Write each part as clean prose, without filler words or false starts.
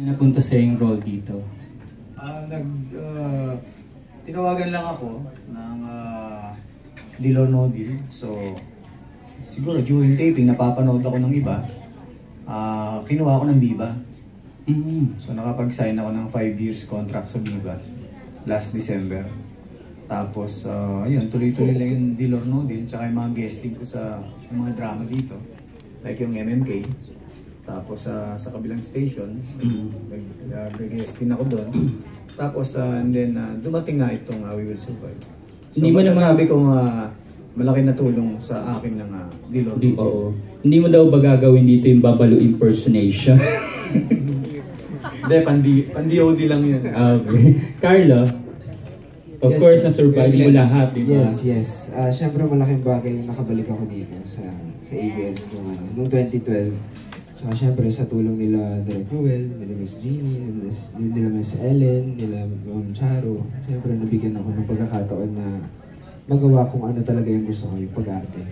Napunta sa yung role dito? Tinawagan lang ako ng Deal or No Deal. So, siguro during taping, napapanood ako ng iba. Kinuha ako ng Viva. So, nakapag-sign ako ng 5 years contract sa Viva last December. Tapos, ayun, tuloy-tuloy lang yung Deal or No Deal. Tsaka yung mga guesting ko sa mga drama dito. Like yung MMK. Tapos sa kabilang station, nag-guesting ako doon. Tapos, and then, dumating nga itong We Will Survive. So, masasabi ko malaki na tulong sa akin ng Deal or No Deal. Hindi mo daw ba gagawin dito yung Babalu impersonation? Hindi, pandi-OD lang yun. Okay. Carlo, of course, na-survive mo lahat, di ba? Yes. Siyempre, malaking bagay na nakabalik ako dito sa ABS noong 2012. Saka siyempre, sa tulong nila Direk Ruel, nila Miss Jeannie, nila Miss Ellen, nila Ma'am Charo, siyempre, nabigyan ako ng pagkakataon na magawa kung ano talaga yung gusto ko, yung pag-arte.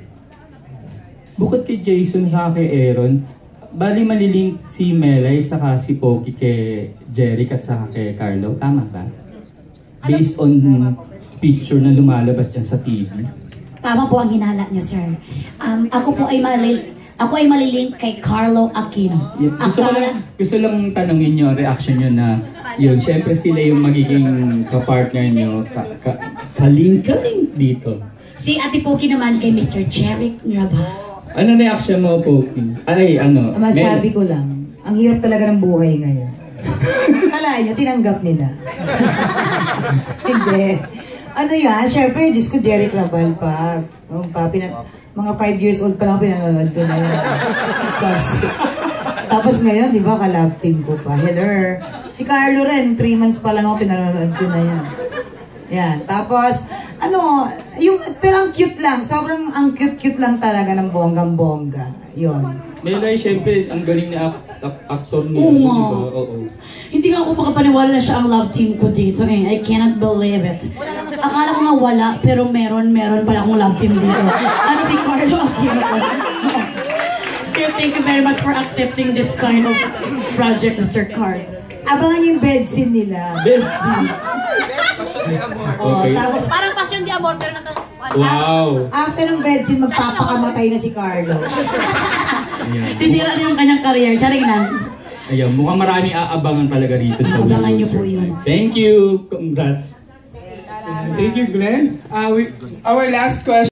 Bukod kay Jason sa kay Aaron, bali malilink si Melay saka si Poki kay Jeric at saka kay Carlo, tama ba? Based on picture na lumalabas dyan sa TV. Tama po ang hinala niyo, sir. Ako ay malilink kay Carlo Aquino. Gusto lang tanongin nyo, reaction nyo na yun, syempre sila yung magiging kapartner nyo, kaling-kaling dito. Si Ate Poki naman kay Mr. Jeric Mirabal. Ano reaction mo, Poki? Masabi ko lang, ang hirap talaga ng buhay ngayon. Kala nyo, tinanggap nila. Hindi. Ano yan? Siyempre, Diyos ko, Jeric Rabal pa. Mga 5 years old pa lang pinanonood ko na yun. Tapos ngayon, di ba, ka-love team ko pa. Hello. Si Carlo rin, 3 months pa lang ako pinanonood ko na yan. Yan. Tapos, pero ang cute lang. Sobrang ang cute-cute lang talaga ng bonggang-bongga. Yun. Melay, syempre, ang galing na actor niya. Oo. Hindi nga ako makapaniwala na siya ang love team ko dito. I cannot believe it. Akala ko nga wala, pero meron pala akong love team dito. At si Carlo Aquino. Thank you very much for accepting this kind of project, Mr. Card. Abangan yung bedscene nila. Bedscene? Okay. Tapos parang Passion de Amor, pero wow! After ng bedscene, magpapakamatay na si Carlo. Sisira din yung kanyang career. Charing lang. Ayan, mukhang maraming aabangan talaga rito sa Abangan niyo po yun. Thank you! Congrats! Thank you, Glenn. Our last question.